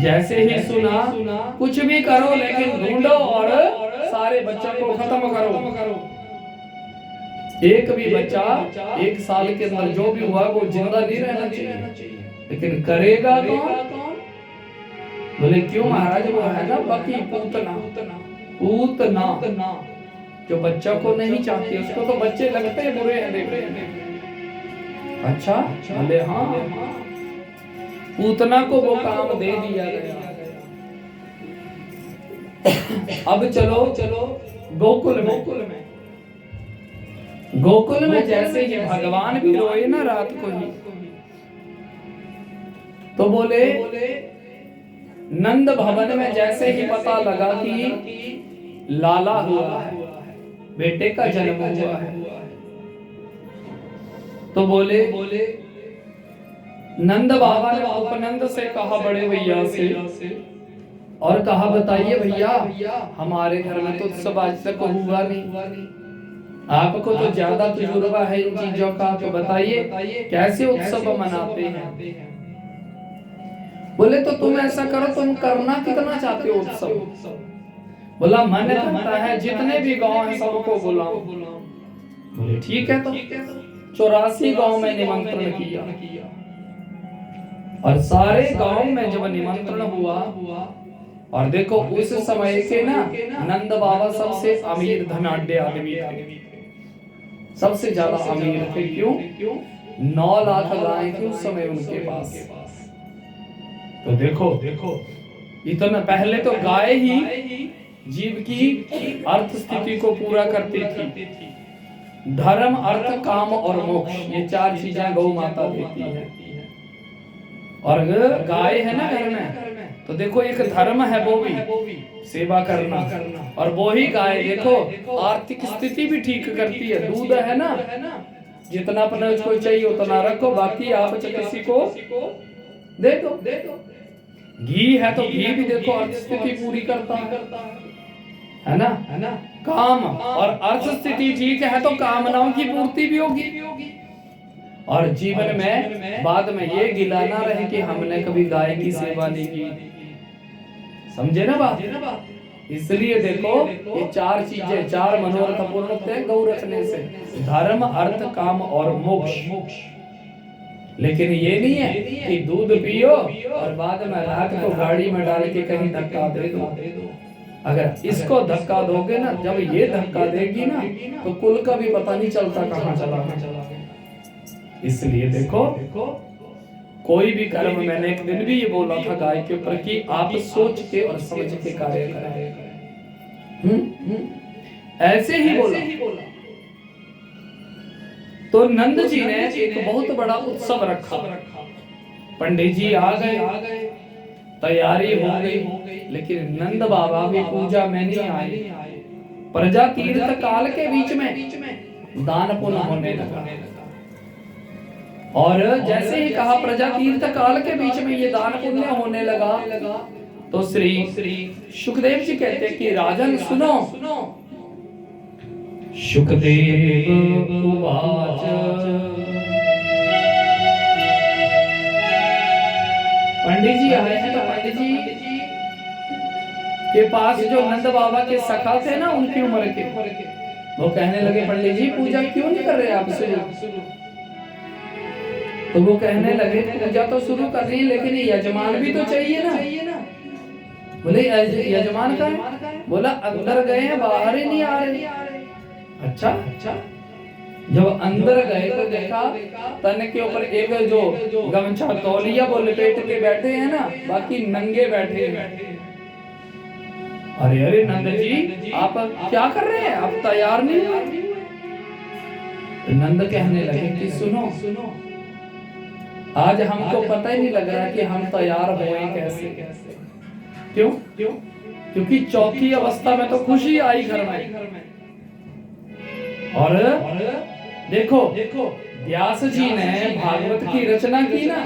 जैसे ही सुना कुछ भी करो लेकिन ढूंढो और सारे बच्चों को खत्म करो। एक भी बच्चा एक साल के अंदर जो भी हुआ वो जिंदा नहीं रहना चाहिए। लेकिन करेगा कौन? बोले क्यों महाराज? वो है ना बाकी पूतना जो बच्चा को नहीं चाहती, उसको तो बच्चे लगते हैं बुरे हैं। देख अच्छा बोले हाँ पूतना को वो काम दे दिया गया। अब चलो गोकुल में जैसे ही भगवान भी रोए ना रात को ही, तो बोले नंद भवन में जैसे ही पता लगा कि लाला हुआ है, बेटे का जन्म हुआ है, तो बोले नंद बाबा ने उपनंद से कहा बड़े भैया से और कहा बताइए भैया हमारे घर में तो उत्सव आज तक हुआ नहीं, आपको तो ज्यादा तजुर्बा है इन चीजों का, तो बताइए कैसे उत्सव मनाते हैं। बोले तो तुम ऐसा करो, तुम करना कितना चाहते हो उत्सव? बोला मन करता है जितने भी गांव हैं सबको बुलाओ। बोले ठीक है। तो 84 गांव में निमंत्रण किया और सारे गांव में जब निमंत्रण हुआ और देखो उस समय के ना नंद बाबा सबसे अमीर धनाढ्य आदमी थे, सबसे ज्यादा अमीर थे। क्यों? 9 लाख गायें थी उस समय उनके पास। तो देखो इतना पहले तो गाय ही जीव की अर्थ स्थिति को पूरा करती थी। धर्म अर्थ काम और मोक्ष ये 4 चीजें गौ माता देती है। और गाय है ना घर में तो देखो एक धर्म है वो भी सेवा करना, और वो ही गाय देखो आर्थिक स्थिति भी ठीक करती है। दूध है ना जितना अपने उसको चाहिए उतना रखो, बाकी आप किसी को दे दो। घी है तो घी भी देखो अर्थ स्थिति पूरी करता है ना। काम और अर्थ स्थिति ठीक है तो कामनाओं की पूर्ति भी होगी। और जीवन में बाद में ये गिला ना रहे कि हमने कभी गाय की सेवा नहीं की। समझे ना बात? इसलिए देखो ये 4 चीजें 4 मनोरथ पूर्ण होते हैं गौ रखने से, धर्म अर्थ काम और मोक्ष। लेकिन ये नहीं है कि दूध पियो और बाद में रात को गाड़ी में डाल के कहीं धक्का दे दो। अगर इसको धक्का दोगे ना, जब ये धक्का देगी ना तो कुल का भी पता नहीं चलता कहाँ चला गया। इसलिए देखो कोई भी कर्म, मैंने एक दिन भी ये बोला था गाय के ऊपर कि आप सोच के और समझ के कार्य करें। ऐसे ही बोला तो नंद जी ने एक बहुत बड़ा उत्सव रखा। पंडित जी आ गए, तैयारी हो गई, लेकिन नंद बाबा भी पूजा में नहीं आए। प्रजा तीर्थ काल के बीच में दान पुण्य होने लगा, और जैसे ही कहा प्रजा तीर्थ काल के बीच में ये दान पुण्य होने लगा, तो श्री सुखदेव जी कहते हैं कि राजन सुनो। सुखदेव उवाच पंडित जी आए हैं, तो पंडित जी के पास जो नंद बाबा के सखा थे ना, उनकी उम्र के, वो कहने लगे पंडित जी पूजा क्यों नहीं कर रहे आप शुरू? तो वो कहने लगे पूजा तो शुरू कर रही है, लेकिन यजमान भी तो चाहिए ना। बोले यजमान का है? बोला अंदर गए हैं, बाहर ही नहीं आ रहे। अच्छा, जब अंदर गए तो देखा तन के ऊपर एक जो गमछा तौलिया वो लपेट के बैठे हैं ना, बाकी नंगे बैठे हैं। अरे नंद जी आप क्या कर रहे हैं, आप तैयार नहीं हुए? नंद कहने लगे कि सुनो, आज हमको पता ही नहीं लग रहा कि हम तैयार हुए कैसे। क्यों? क्योंकि चौथी अवस्था में तो खुशी आई घर में। और देखो व्यास जी ने भागवत की रचना की ना,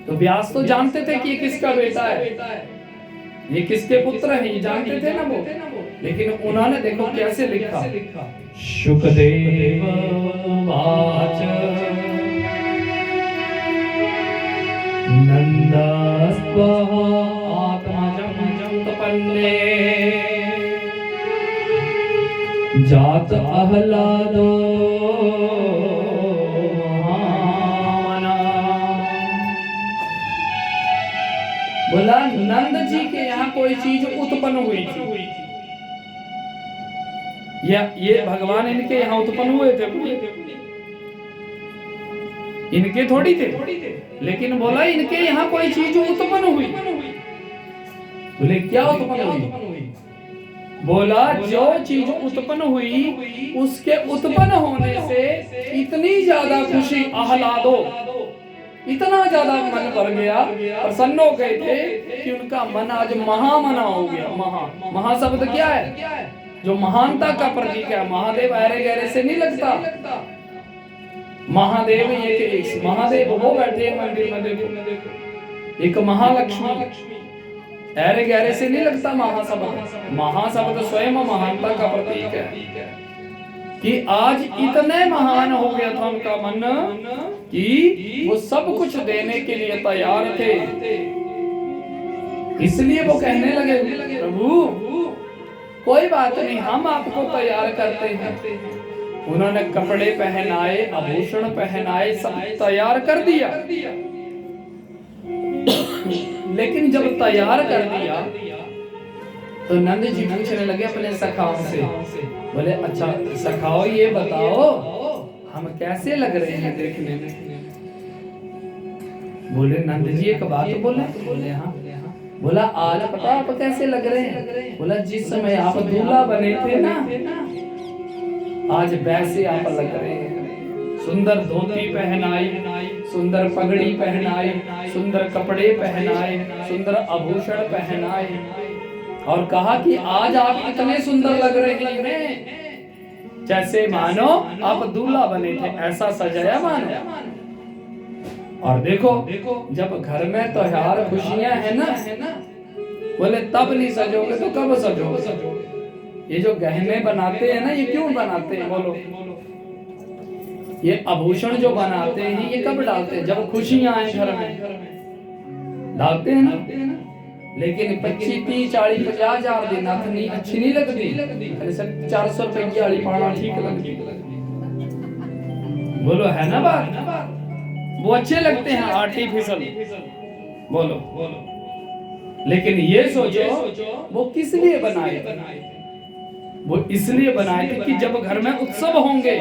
तो व्यास तो जानते थे कि ये किसका बेटा है, ये किसके पुत्र है, ये जानते थे ना वो, लेकिन उन्होंने देखो कैसे लिखा। सुखदेव उवाच नंदस्त्वः आत्मजं तपन्ने जात आह्लादो महामना। बोला नंद जी के यहाँ कोई चीज उत्पन्न हुई थी, ये भगवान इनके यहाँ उत्पन्न हुए थे, इनके थोड़ी थे, लेकिन बोला इनके यहाँ कोई चीज उत्पन्न हुई। बोले क्या उत्पन्न हुई? बोला जो चीज उत्पन्न हुई उसके उत्पन्न होने से इतनी ज्यादा खुशी, आह्लादो, इतना ज्यादा मन भर गया, प्रसन्न हो गए थे कि उनका मन आज महामना हो गया। महा शब्द क्या है? जो महानता का प्रतीक है। महादेव अरे गहरे से नहीं लगता। महादेव ये महादेव वो बैठे हैं मंदिर में, देखो एक महालक्ष्मी, ऐरे गहरे से नहीं लगता महाशब्द स्वयं महानता का प्रतीक है कि आज इतने महान हो गया था उनका मन कि वो सब कुछ देने के लिए तैयार थे। इसलिए वो कहने लगे प्रभु कोई बात नहीं, हम आपको तैयार करते हैं। उन्होंने कपड़े पहनाए, आभूषण पहनाए, सब तैयार कर दिया। लेकिन जब तैयार कर दिया तो नंद जी पूछने लगे अपने सखाओं से, बोले अच्छा सखाओ ये बताओ हम कैसे लग रहे हैं देखने में? बोले नंद जी एक बात बोले हाँ। बोला आज पता आप कैसे लग रहे हैं? बोला जिस समय आप दूल्हा बने थे ना, आज वैसे आप लग रहे हैं। सुंदर धोती पहनाई, सुंदर पगड़ी पहनाई, सुंदर कपड़े पहनाए, सुंदर आभूषण पहनाए, और कहा कि आज आप इतने सुंदर लग रहे हैं जैसे मानो आप दूल्हा बने थे, ऐसा सजाया मानो। और देखो जब घर में त्योहार खुशियां है ना, बोले तब नहीं सजोगे तो कब सजोगे? ये जो गहने बनाते हैं ना, ये क्यों बनाते हैं बोलो? ये आभूषण जो बनाते हैं ये कब डालते हैं? जब खुशियां आए घर में डालते हैं ना। लेकिन 25, 30, 40, 50 हजार दिन नहीं अच्छी नहीं लगती। अरे सर 400 रुपए की आड़ी पाना ठीक लगती, बोलो है ना बात? वो अच्छे लगते हैं आर्टिफिशियल, बोलो। लेकिन ये सोचो वो किस लिए बनाए? वो इसलिए बनाए थे कि जब घर में उत्सव होंगे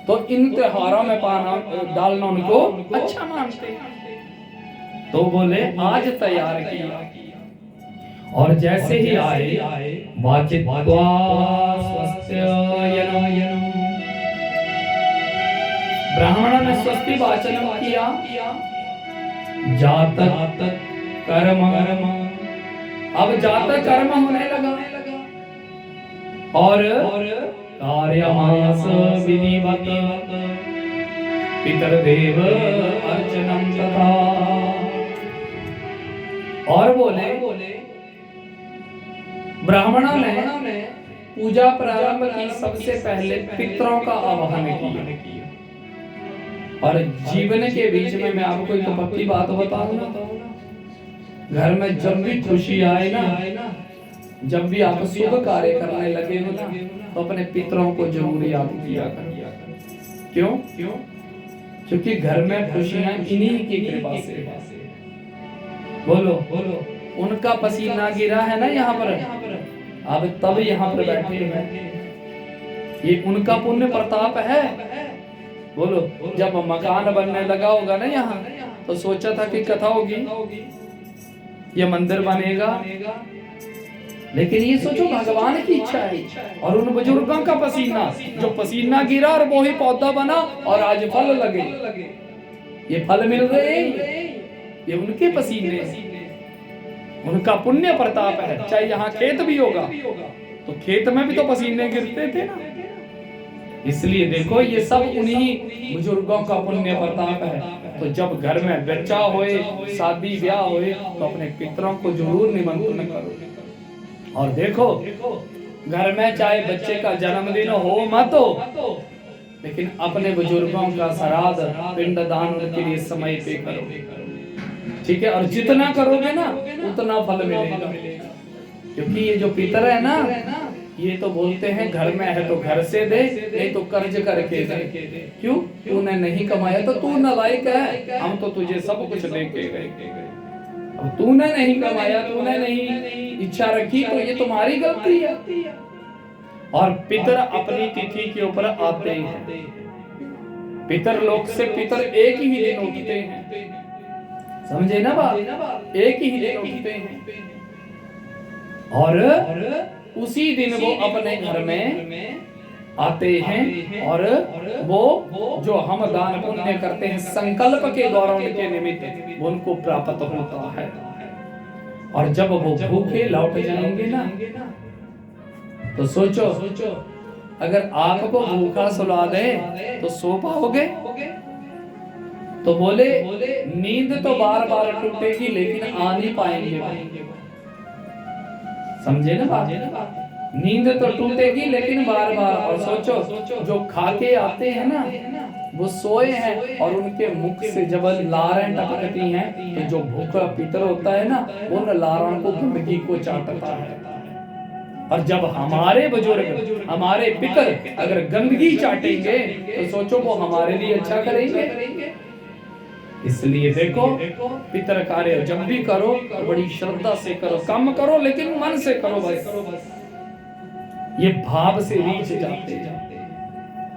तो इन त्योहारों में पाना डालना उनको अच्छा मानते हैं। तो बोले आज तैयार किया, और जैसे ही आए वाचित्वा स्वस्य यनो ब्राह्मण ने स्वस्ति वाचन किया, जातक कर्म, अब जातक कर्म होने लगा और कार्यमास विधिवत पितरदेव अर्चनम तथा। और बोले ब्राह्मणों ने पूजा प्रारंभ की, सबसे पहले पितरों का आवाहन किया। और जीवन के बीच में मैं आपको एक पक्की बात बताऊंगा, घर में जब भी खुशी आए ना, जब भी आप शुभ कार्य करने लगे हो ना, तो अपने पितरों को जरूर याद किया करो। क्यों? क्योंकि घर में खुशियां इन्हीं की कृपा से। बोलो, उनका पसीना गिरा है ना यहाँ पर, अब तब यहाँ पर बैठे हैं, ये उनका पुण्य प्रताप है। बोलो, जब मकान बनने लगा होगा ना यहाँ, तो सोचा था कि कथा होगी, ये मंदिर बनेगा, लेकिन ये सोचो भगवान की इच्छा है और उन बुजुर्गों का पसीना, जो पसीना गिरा और वो ही पौधा बना और आज फल लगे, ये फल मिल रहे, ये उनके पसीने, उनका पुण्य प्रताप है। चाहे यहाँ खेत भी होगा तो खेत में भी तो पसीने गिरते थे ना, इसलिए देखो ये सब उन्हीं बुजुर्गों का पुण्य प्रताप है। तो जब घर में बच्चा होए, शादी ब्याह होए, तो अपने पितरों को जरूर निमंत्रण करो। और देखो, घर में चाहे बच्चे का जन्मदिन हो मत हो, लेकिन अपने बुजुर्गों का श्राद्ध पिंडदान उनके लिए समय पे करो, ठीक है? और जितना करोगे ना उतना फल मिलेगा, क्योंकि ये जो पितर है ना, ये तो बोलते हैं घर में है तो घर से दे, नहीं तो कर्ज करके दे। क्यों? तूने नहीं कमाया तो तू नालायक है, हम तो तुझे सब कुछ देके गए। अब तूने नहीं कमाया, तूने नहीं इच्छा रखी, तो ये तुम्हारी गलती है। और पितर अपनी तिथि के ऊपर आते हैं, पितर लोक से पितर एक ही दिन उठते हैं, समझे ना बात? एक ही दिन उठते हैं और उसी दिन वो अपने घर में आते हैं और वो जो हम दान पुण्य करते हैं संकल्प के द्वारा उनके निमित्त वो उनको प्राप्त होता है। और जब वो भूखे लौट जाएंगे ना, तो सोचो, अगर आपको भूखा सुला दे तो सो पाओगे? तो बोले नींद तो बार बार टूटेगी लेकिन आ नहीं पाएंगे। समझे ना बात? नींद तो टूटेगी लेकिन बार बार। और सोचो, जो खा के आते हैं ना, वो सोए हैं और उनके मुख से जब लारें टपकती हैं, तो जो भूखा पितर होता है ना, वो उन लारों को गंदगी को चाटता है। और जब हमारे बुजुर्ग, हमारे पितर अगर गंदगी चाटेंगे, तो सोचो वो हमारे लिए अच्छा करेंगे। इसलिए देखो, पितर कार्य जब भी करो तो बड़ी श्रद्धा से करो, कम करो लेकिन मन से करो बस, ये भाव से रीच जाते हैं।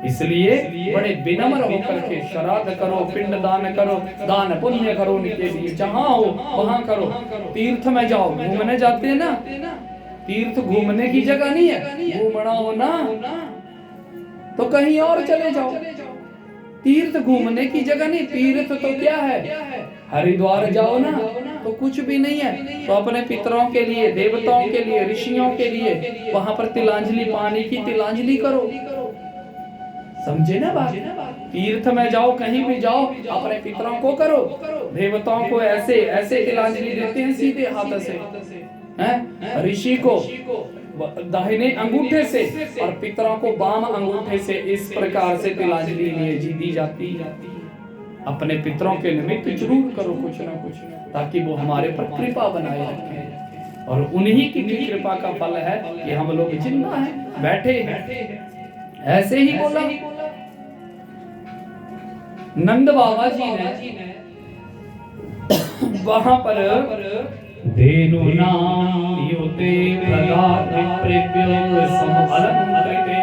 इसलिए बड़े विनम्र होकर के श्राद्ध करो, पिंड दान करो, दान पुण्य करो उनके लिए, जहां हो वहां करो। तीर्थ में जाओ, घूमने जाते हैं ना, तीर्थ घूमने की जगह नहीं है, घूमना हो ना तो कहीं और चले जाओ, तीर्थ घूमने की जगह नहीं। तीर्थ तो क्या है? हरिद्वार जाओ ना तो कुछ भी नहीं है, तो अपने पितरों के लिए, देवताओं के लिए, ऋषियों के लिए वहां पर तिलांजलि, पानी की तिलांजलि करो। समझे ना बात? तीर्थ में जाओ, कहीं भी जाओ, अपने पितरों को करो। देवताओं को ऐसे ऐसे तिलांजलि देते हैं सीधे हाथ से, हैं? ऋषि को दाहिने अंगूठे से और पितरों को बाम अंगूठे से, इस प्रकार से तिलांजलि दी जाती है। अपने पितरों के निमित्त जरूर करो कुछ ना कुछ, ताकि वो हमारे पर कृपा बनाए रखें। और उन्हीं की कृपा का फल है कि हम लोग जिंदा हैं, बैठे हैं। ऐसे ही बोला नंद बाबा जी ने वहां पर धेनु नाम युते प्रदात विप्रेभ्यो समअलंकृते,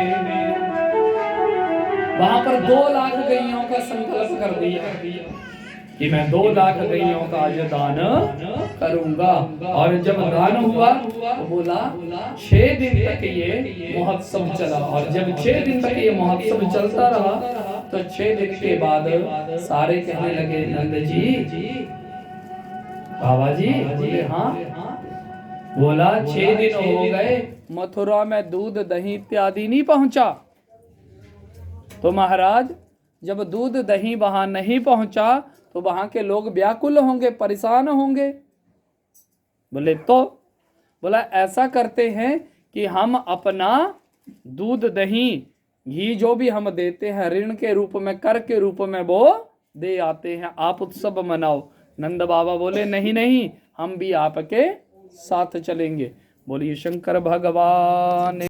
वहां पर 2 लाख गैयों का संकल्प कर दिया कि मैं 2 लाख गैयों का आज दान करूंगा। और जब दान हुआ तो बोला 6 दिन तक ये महोत्सव चला। और जब 6 दिन तक ये महोत्सव चलता रहा तो 6 दिन के बाद सारे कहने लगे नंद जी, बाबा जी। बोले हाँ। बोला 6 दिन हो गए, मथुरा में दूध दही इत्यादि नहीं पहुंचा। तो महाराज जब दूध दही वहां नहीं पहुंचा तो वहां के लोग व्याकुल होंगे, परेशान होंगे। बोले तो बोला ऐसा करते हैं कि हम अपना दूध दही घी जो भी हम देते हैं ऋण के रूप में, कर के रूप में वो दे आते हैं, आप उत्सव मनाओ। नंद बाबा बोले नहीं नहीं, हम भी आपके साथ चलेंगे। बोलिए शंकर भगवान।